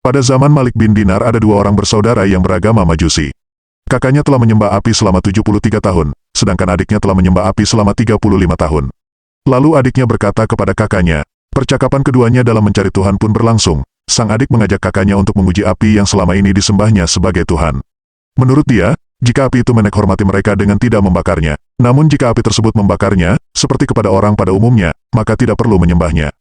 Pada zaman Malik bin Dinar ada dua orang bersaudara yang beragama Majusi. Kakaknya telah menyembah api selama 73 tahun, sedangkan adiknya telah menyembah api selama 35 tahun. Lalu adiknya berkata kepada kakaknya, percakapan keduanya dalam mencari Tuhan pun berlangsung. Sang adik mengajak kakaknya untuk menguji api yang selama ini disembahnya sebagai Tuhan. Menurut dia, jika api itu menek hormati mereka dengan tidak membakarnya. Namun jika api tersebut membakarnya, seperti kepada orang pada umumnya, maka tidak perlu menyembahnya.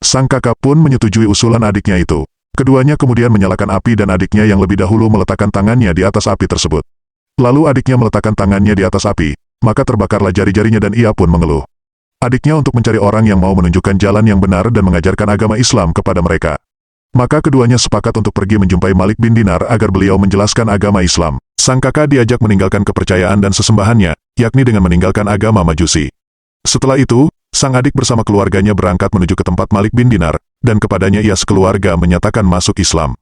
Sang kakak pun menyetujui usulan adiknya itu. Keduanya kemudian menyalakan api dan adiknya yang lebih dahulu meletakkan tangannya di atas api tersebut. Lalu adiknya meletakkan tangannya di atas api, maka terbakarlah jari-jarinya dan ia pun mengeluh. Adiknya untuk mencari orang yang mau menunjukkan jalan yang benar dan mengajarkan agama Islam kepada mereka. Maka keduanya sepakat untuk pergi menjumpai Malik bin Dinar agar beliau menjelaskan agama Islam. Sang kakak diajak meninggalkan kepercayaan dan sesembahannya, yakni dengan meninggalkan agama Majusi. Setelah itu, sang adik bersama keluarganya berangkat menuju ke tempat Malik bin Dinar, dan kepadanya ia sekeluarga menyatakan masuk Islam.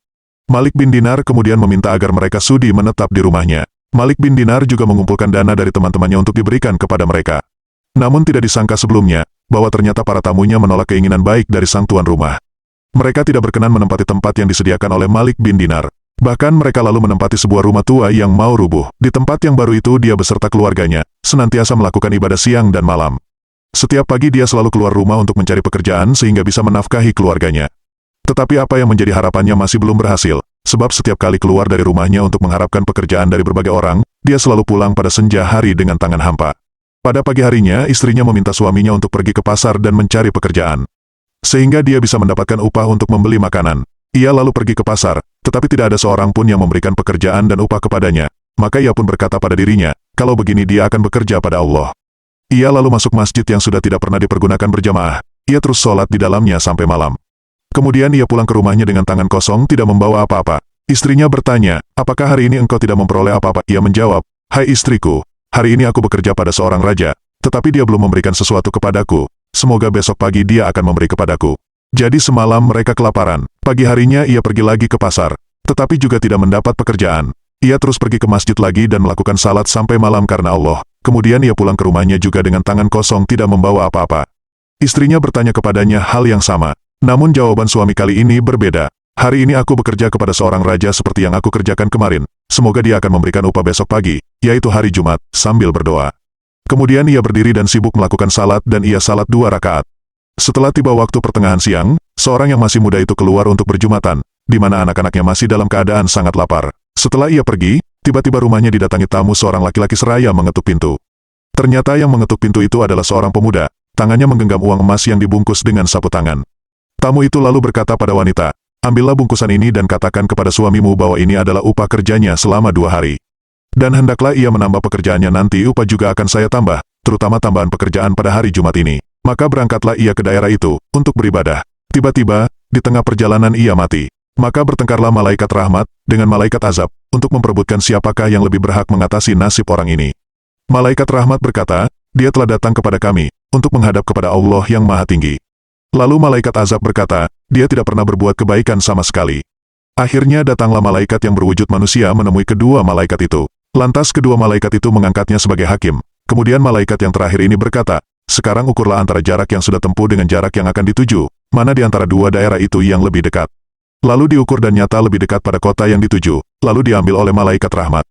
Malik bin Dinar kemudian meminta agar mereka sudi menetap di rumahnya. Malik bin Dinar juga mengumpulkan dana dari teman-temannya untuk diberikan kepada mereka. Namun tidak disangka sebelumnya, bahwa ternyata para tamunya menolak keinginan baik dari sang tuan rumah. Mereka tidak berkenan menempati tempat yang disediakan oleh Malik bin Dinar. Bahkan mereka lalu menempati sebuah rumah tua yang mau rubuh. Di tempat yang baru itu dia beserta keluarganya, senantiasa melakukan ibadah siang dan malam. Setiap pagi dia selalu keluar rumah untuk mencari pekerjaan sehingga bisa menafkahi keluarganya. Tetapi apa yang menjadi harapannya masih belum berhasil. Sebab setiap kali keluar dari rumahnya untuk mengharapkan pekerjaan dari berbagai orang, dia selalu pulang pada senja hari dengan tangan hampa. Pada pagi harinya, istrinya meminta suaminya untuk pergi ke pasar dan mencari pekerjaan. Sehingga dia bisa mendapatkan upah untuk membeli makanan. Ia lalu pergi ke pasar, tetapi tidak ada seorang pun yang memberikan pekerjaan dan upah kepadanya. Maka ia pun berkata pada dirinya, kalau begini dia akan bekerja pada Allah. Ia lalu masuk masjid yang sudah tidak pernah dipergunakan berjamaah. Ia terus sholat di dalamnya sampai malam. Kemudian ia pulang ke rumahnya dengan tangan kosong tidak membawa apa-apa. Istrinya bertanya, apakah hari ini engkau tidak memperoleh apa-apa? Ia menjawab, hai istriku, hari ini aku bekerja pada seorang raja, tetapi dia belum memberikan sesuatu kepadaku. Semoga besok pagi dia akan memberi kepadaku. Jadi semalam mereka kelaparan. Pagi harinya ia pergi lagi ke pasar, tetapi juga tidak mendapat pekerjaan. Ia terus pergi ke masjid lagi dan melakukan salat sampai malam karena Allah. Kemudian ia pulang ke rumahnya juga dengan tangan kosong tidak membawa apa-apa. Istrinya bertanya kepadanya hal yang sama. Namun jawaban suami kali ini berbeda. Hari ini aku bekerja kepada seorang raja seperti yang aku kerjakan kemarin. Semoga dia akan memberikan upah besok pagi, yaitu hari Jumat, sambil berdoa. Kemudian ia berdiri dan sibuk melakukan salat dan ia salat 2 rakaat. Setelah tiba waktu pertengahan siang, seorang yang masih muda itu keluar untuk berjumatan, di mana anak-anaknya masih dalam keadaan sangat lapar. Setelah ia pergi, tiba-tiba rumahnya didatangi tamu seorang laki-laki seraya mengetuk pintu. Ternyata yang mengetuk pintu itu adalah seorang pemuda, tangannya menggenggam uang emas yang dibungkus dengan sapu tangan. Tamu itu lalu berkata pada wanita, ambillah bungkusan ini dan katakan kepada suamimu bahwa ini adalah upah kerjanya selama 2 hari. Dan hendaklah ia menambah pekerjaannya nanti upah juga akan saya tambah, terutama tambahan pekerjaan pada hari Jumat ini. Maka berangkatlah ia ke daerah itu, untuk beribadah. Tiba-tiba, di tengah perjalanan ia mati. Maka bertengkarlah malaikat rahmat, dengan malaikat azab, untuk memperebutkan siapakah yang lebih berhak mengatasi nasib orang ini. Malaikat rahmat berkata, dia telah datang kepada kami, untuk menghadap kepada Allah yang Maha Tinggi. Lalu malaikat azab berkata, dia tidak pernah berbuat kebaikan sama sekali. Akhirnya datanglah malaikat yang berwujud manusia menemui kedua malaikat itu. Lantas kedua malaikat itu mengangkatnya sebagai hakim. Kemudian malaikat yang terakhir ini berkata, sekarang ukurlah antara jarak yang sudah tempuh dengan jarak yang akan dituju, mana di antara dua daerah itu yang lebih dekat. Lalu diukur dan nyata lebih dekat pada kota yang dituju, lalu diambil oleh malaikat rahmat.